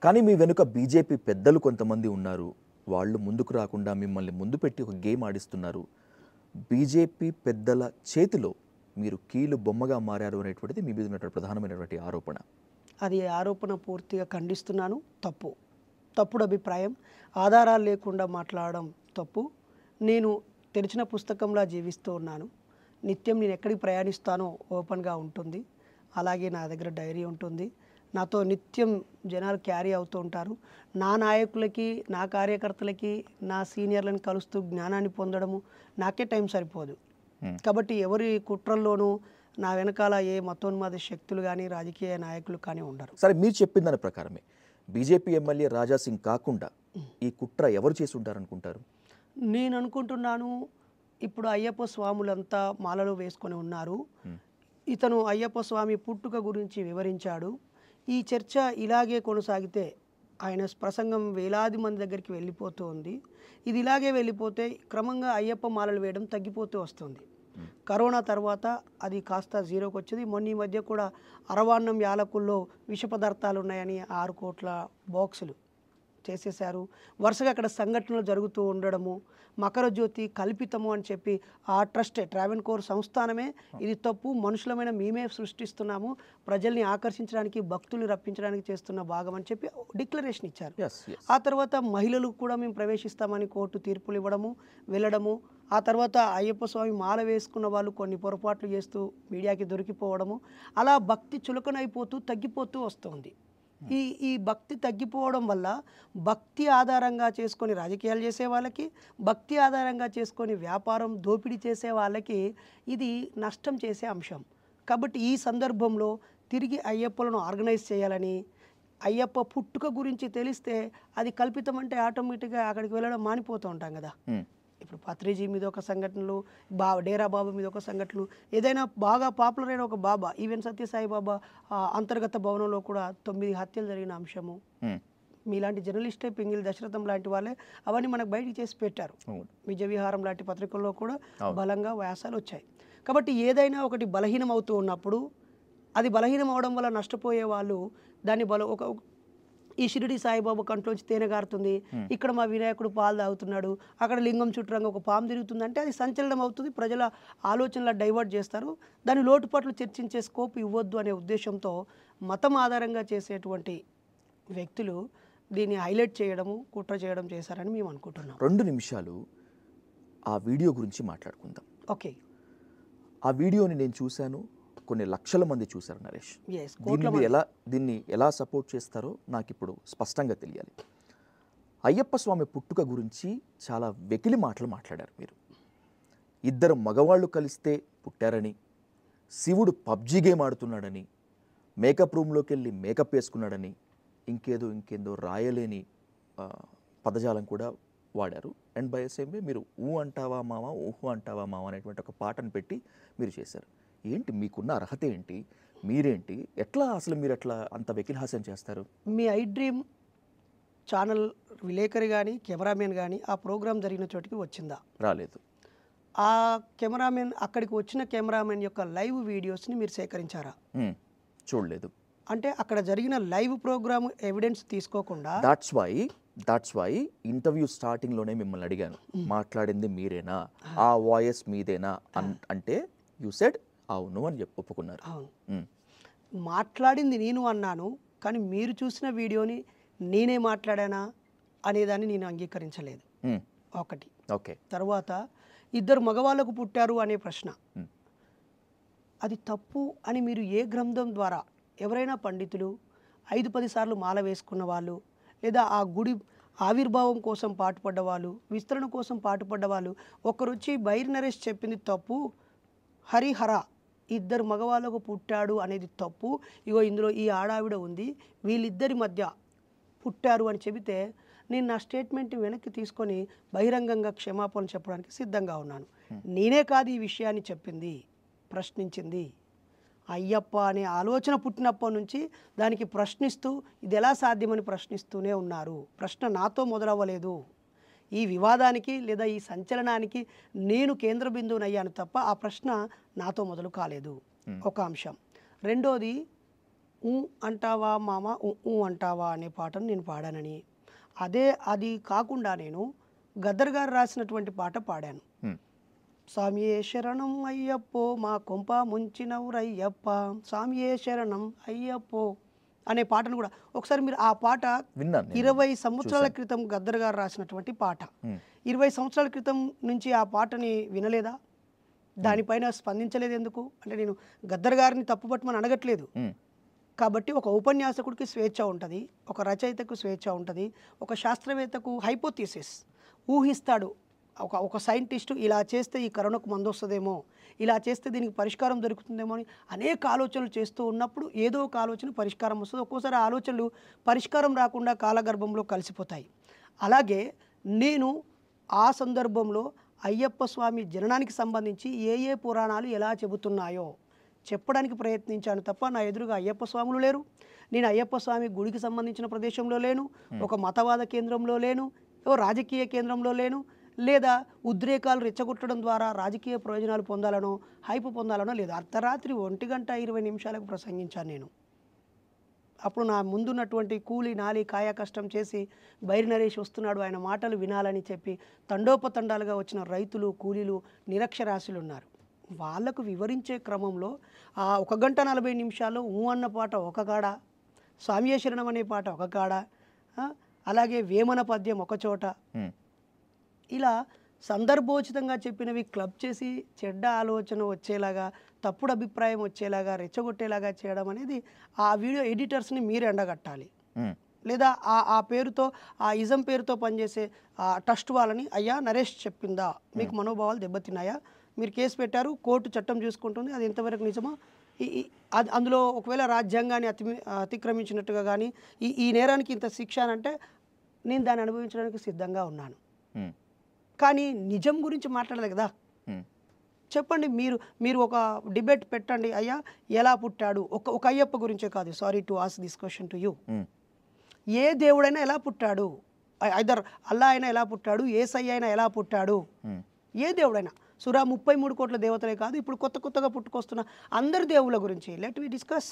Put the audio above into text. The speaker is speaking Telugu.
కానీ మీ వెనుక బీజేపీ పెద్దలు కొంతమంది ఉన్నారు. వాళ్ళు ముందుకు రాకుండా మిమ్మల్ని ముందు పెట్టి ఒక గేమ్ ఆడిస్తున్నారు. బీజేపీ పెద్దల చేతిలో మీరు కీలు బొమ్మగా మారారు అనేటువంటిది మీ మీద ఉన్నటువంటి ప్రధానమైనటువంటి ఆరోపణ. అది ఆరోపణ పూర్తిగా ఖండిస్తున్నాను. తప్పుడు అభిప్రాయం, ఆధారాలు లేకుండా మాట్లాడడం తప్పు. నేను తెరిచిన పుస్తకంలా జీవిస్తూ ఉన్నాను. నిత్యం నేను ఎక్కడికి ప్రయాణిస్తానో ఓపెన్గా ఉంటుంది. అలాగే నా దగ్గర డైరీ ఉంటుంది. నాతో నిత్యం జనాలు క్యారీ అవుతూ ఉంటారు. నా నాయకులకి, నా కార్యకర్తలకి, నా సీనియర్లను కలుస్తూ జ్ఞానాన్ని పొందడము నాకే టైం సరిపోదు. కాబట్టి ఎవరి కుట్రల్లోనూ నా వెనకాల ఏ మతోన్మాద శక్తులు కానీ రాజకీయ నాయకులు కానీ ఉండరు. సరే, మీరు చెప్పిన దాని ప్రకారమే బీజేపీ ఎమ్మెల్యే రాజాసింగ్ కాకుండా ఈ కుట్ర ఎవరు చేసి ఉంటారనుకుంటారు? నేను అనుకుంటున్నాను, ఇప్పుడు అయ్యప్ప స్వాములంతా మాలలు వేసుకొని ఉన్నారు. ఇతను అయ్యప్ప స్వామి పుట్టుక గురించి వివరించాడు. ఈ చర్చ ఇలాగే కొనసాగితే ఆయన ప్రసంగం వేలాది మంది దగ్గరికి వెళ్ళిపోతూ ఉంది. ఇది ఇలాగే వెళ్ళిపోతే క్రమంగా అయ్యప్ప మాలలు వేయడం తగ్గిపోతూ వస్తుంది. కరోనా తర్వాత అది కాస్త జీరోకి వచ్చింది. మొన్న ఈ మధ్య కూడా అరవాన్నం యాలకుల్లో విష పదార్థాలు ఉన్నాయని 6 కోట్ల బాక్సులు చేసేశారు. వరుసగా అక్కడ సంఘటనలు జరుగుతూ ఉండడము, మకర జ్యోతి కల్పితము అని చెప్పి ఆ ట్రస్టే ట్రావెన్కోర్ సంస్థానమే ఇది తప్పు, మనుషులమైన మేమే సృష్టిస్తున్నాము, ప్రజల్ని ఆకర్షించడానికి భక్తుల్ని రప్పించడానికి చేస్తున్న భాగం అని చెప్పి డిక్లరేషన్ ఇచ్చారు. ఆ తర్వాత మహిళలు కూడా మేము ప్రవేశిస్తామని కోర్టు తీర్పులు ఇవ్వడము, వెళ్ళడము, ఆ తర్వాత అయ్యప్ప స్వామి మాల వేసుకున్న వాళ్ళు కొన్ని పొరపాట్లు చేస్తూ మీడియాకి దొరికిపోవడము, అలా భక్తి చులకనైపోతూ తగ్గిపోతూ వస్తుంది. ఈ భక్తి తగ్గిపోవడం వల్ల భక్తి ఆధారంగా చేసుకొని రాజకీయాలు చేసే వాళ్ళకి, భక్తి ఆధారంగా చేసుకొని వ్యాపారం దోపిడీ చేసే వాళ్ళకి ఇది నష్టం చేసే అంశం. కాబట్టి ఈ సందర్భంలో తిరిగి అయ్యప్పలను ఆర్గనైజ్ చేయాలని, అయ్యప్ప పుట్టుక గురించి తెలిస్తే అది కల్పితం అంటే ఆటోమేటిక్గా అక్కడికి వెళ్ళడం మానిపోతూ ఉంటాం కదా. ఇప్పుడు పత్రిజీ మీద ఒక సంఘటనలు, డేరా బాబా మీద ఒక సంఘటనలు, ఏదైనా బాగా పాపులర్ అయిన ఒక బాబా, ఈవెన్ సత్యసాయి బాబా అంతర్గత భవనంలో కూడా 9 హత్యలు జరిగిన అంశము. మీలాంటి జర్నలిస్టే, పింగిల్ దశరథం లాంటి వాళ్ళే అవన్నీ మనకు బయటికి చేసి పెట్టారు. విజయ విహారం లాంటి పత్రికల్లో కూడా బలంగా వ్యాసాలు వచ్చాయి. కాబట్టి ఏదైనా ఒకటి బలహీనం అవుతూ ఉన్నప్పుడు అది బలహీనం అవడం వల్ల నష్టపోయే వాళ్ళు దాన్ని ఈ షిరిడి సాయిబాబా కంట్లోంచి తేనె గారుతుంది, ఇక్కడ మా వినాయకుడు పాలు తాగుతున్నాడు, అక్కడ లింగం చుట్టూరంగా ఒక పాము తిరుగుతుందంటే అది సంచలనం అవుతుంది. ప్రజల ఆలోచనలు డైవర్ట్ చేస్తారు. దాని లోటుపాట్లు చర్చించే స్కోప్ ఇవ్వద్దు అనే ఉద్దేశంతో మతం ఆధారంగా చేసేటువంటి వ్యక్తులు దీన్ని హైలైట్ చేయడము, కుట్ర చేయడం చేశారని మేము అనుకుంటున్నాం. 2 నిమిషాలు ఆ వీడియో గురించి మాట్లాడుకుందాం. ఓకే. ఆ వీడియోని నేను చూశాను, కొన్ని లక్షల మంది చూశారు నరేష్. దీన్ని ఎలా సపోర్ట్ చేస్తారో నాకు ఇప్పుడు స్పష్టంగా తెలియాలి. అయ్యప్ప స్వామి పుట్టుక గురించి చాలా వెకిలి మాటలు మాట్లాడారు మీరు. 2 మగవాళ్ళు కలిస్తే పుట్టారని, శివుడు పబ్జీ గేమ్ ఆడుతున్నాడని, మేకప్ రూమ్లోకి వెళ్ళి మేకప్ వేసుకున్నాడని, ఇంకేదో రాయలేని పదజాలం కూడా వాడారు. అండ్ బై సేమ్ వే మీరు ఊ అంటావా మామ, ఊహు అంటావా మామ అనేటువంటి ఒక పాటను పెట్టి మీరు చేశారు. ఏంటి మీకున్న అర్హత ఏంటి, మీరేంటి, అసలు మీరు ఎట్లా అంత వెకిల్హాస్యం చేస్తారు? మీ ఐ డ్రీమ్ ఛానల్ విలేకరి కానీ కెమెరామెన్ కానీ ఆ ప్రోగ్రామ్ జరిగిన చోటికి వచ్చిందా? రాలేదు. ఆ కెమెరామెన్, అక్కడికి వచ్చిన కెమెరామెన్ యొక్క లైవ్ వీడియోస్ని మీరు సేకరించారా? చూడలేదు. అంటే అక్కడ జరిగిన లైవ్ ప్రోగ్రామ్ ఎవిడెన్స్ తీసుకోకుండా దాట్స్ వై ఇంటర్వ్యూ స్టార్టింగ్లోనే మిమ్మల్ని అడిగాను, మాట్లాడింది మీరేనా, ఆ వాయిస్ మీదేనా అంటే యూ సెడ్ అవును అని చెప్పి ఒప్పుకున్నారు. అవును, మాట్లాడింది నేను అన్నాను, కానీ మీరు చూసిన వీడియోని నేనే మాట్లాడానా అనేదాన్ని నేను అంగీకరించలేదు. ఒకటి. ఓకే. తర్వాత 2 మగవాళ్ళకు పుట్టారు అనే ప్రశ్న, అది తప్పు అని మీరు ఏ గ్రంథం ద్వారా, ఎవరైనా పండితులు 5-10 సార్లు మాల వేసుకున్న వాళ్ళు, లేదా ఆ గుడి ఆవిర్భావం కోసం పాటుపడ్డ వాళ్ళు, విస్తరణ కోసం పాటుపడ్డ వాళ్ళు, ఒకరు వచ్చి బైర్ నరేష్ చెప్పింది తప్పు, హరిహర 2 మగవాళ్ళకు పుట్టాడు అనేది తప్పు, ఇగో ఇందులో ఈ ఆడావిడ ఉంది, వీళ్ళిద్దరి మధ్య పుట్టారు అని చెబితే నేను నా స్టేట్మెంట్ వెనక్కి తీసుకొని బహిరంగంగా క్షమాపణ చెప్పడానికి సిద్ధంగా ఉన్నాను. నేనే కాదు ఈ విషయాన్ని చెప్పింది, ప్రశ్నించింది. అయ్యప్ప అనే ఆలోచన పుట్టినప్పటి నుంచి దానికి ప్రశ్నిస్తూ ఇది ఎలా సాధ్యమని ప్రశ్నిస్తూనే ఉన్నారు. ప్రశ్న నాతో మొదలవ్వలేదు. ఈ వివాదానికి లేదా ఈ సంచలనానికి నేను కేంద్ర బిందువునయ్యాను తప్ప ఆ ప్రశ్న నాతో మొదలు కాలేదు. ఒక అంశం. రెండోది, ఊ అంటావా మామ ఊ అంటావా అనే పాటను నేను పాడానని, అది కాకుండా నేను గద్దర్ గారు రాసినటువంటి పాట పాడాను. స్వామియే శరణం అయ్యప్పో మా కొంప ముంచినవురయ్యప్ప, స్వామియే శరణం అయ్యప్పో అనే పాటను కూడా ఒకసారి మీరు ఆ పాట 20 సంవత్సరాల క్రితం గద్దర్ గారు రాసినటువంటి పాట. 20 సంవత్సరాల క్రితం నుంచి ఆ పాటని వినలేదా? దానిపైన స్పందించలేదు ఎందుకు? అంటే నేను గద్దర్ గారిని తప్పుపట్టమని అడగట్లేదు. కాబట్టి ఒక ఉపన్యాసకుడికి స్వేచ్ఛ ఉంటుంది, ఒక రచయితకు స్వేచ్ఛ ఉంటుంది, ఒక శాస్త్రవేత్తకు హైపోథీసిస్ ఊహిస్తాడు. ఒక సైంటిస్టు ఇలా చేస్తే ఈ కరోనాకు మందు వస్తుందేమో, ఇలా చేస్తే దీనికి పరిష్కారం దొరుకుతుందేమో అని అనేక ఆలోచనలు చేస్తూ ఉన్నప్పుడు ఏదో ఒక ఆలోచన పరిష్కారం వస్తుంది. ఒక్కోసారి ఆలోచనలు పరిష్కారం రాకుండా కాలగర్భంలో కలిసిపోతాయి. అలాగే నేను ఆ సందర్భంలో అయ్యప్ప స్వామి జననానికి సంబంధించి ఏ పురాణాలు ఎలా చెబుతున్నాయో చెప్పడానికి ప్రయత్నించాను తప్ప నా ఎదురుగా అయ్యప్ప స్వాములు లేరు, నేను అయ్యప్ప స్వామి గుడికి సంబంధించిన ప్రదేశంలో లేను, ఒక మతవాద కేంద్రంలో లేను, రాజకీయ కేంద్రంలో లేను, లేదా ఉద్రేకాలు రెచ్చగొట్టడం ద్వారా రాజకీయ ప్రయోజనాలు పొందాలనో హైపు పొందాలనో లేదు. అర్ధరాత్రి 1:20 ప్రసంగించాను నేను. అప్పుడు నా ముందున్నటువంటి కూలి నాలి కాయ కష్టం చేసి బైరి నరేష్ వస్తున్నాడు, ఆయన మాటలు వినాలని చెప్పి తండోపతండాలుగా వచ్చిన రైతులు కూలీలు నిరక్షరాస్యులు ఉన్నారు. వాళ్లకు వివరించే క్రమంలో ఆ 1:40 ఊ అన్న పాట ఒక కాడ, స్వామియే శరణం అనే పాట ఒక కాడ, అలాగే వేమన పద్యం ఒక చోట, ఇలా సందర్భోచితంగా చెప్పినవి క్లబ్ చేసి చెడ్డ ఆలోచన వచ్చేలాగా, తప్పుడు అభిప్రాయం వచ్చేలాగా, రెచ్చగొట్టేలాగా చేయడం అనేది ఆ వీడియో ఎడిటర్స్ని మీరు ఎండగట్టాలి. లేదా ఆ పేరుతో, ఆ ఇజం పేరుతో పనిచేసే ట్రస్ట్ వాళ్ళని, అయ్యా నరేష్ చెప్పిందా, మీకు మనోభావాలు దెబ్బతిన్నాయా, మీరు కేసు పెట్టారు, కోర్టు చట్టం చూసుకుంటుంది, అది ఎంతవరకు నిజమో, అందులో ఒకవేళ రాజ్యాంగాన్ని అతిక్రమించినట్టుగా కానీ ఈ నేరానికి ఇంత శిక్ష అంటే నేను దాన్ని అనుభవించడానికి సిద్ధంగా ఉన్నాను. కానీ నిజం గురించి మాట్లాడలేదు కదా. చెప్పండి, మీరు ఒక డిబేట్ పెట్టండి, అయ్యా ఎలా పుట్టాడు, ఒక అయ్యప్ప గురించే కాదు, sorry to ask this question to you, ఏ దేవుడైనా ఎలా పుట్టాడు, ఐదర్ అల్లా అయినా ఎలా పుట్టాడు, ఏసై అయినా ఎలా పుట్టాడు, ఏ దేవుడైనా, 33 కోట్ల దేవతలే కాదు, ఇప్పుడు కొత్తగా పుట్టుకొస్తున్న అందరి దేవుళ్ళ గురించి లెట్ వి డిస్కస్.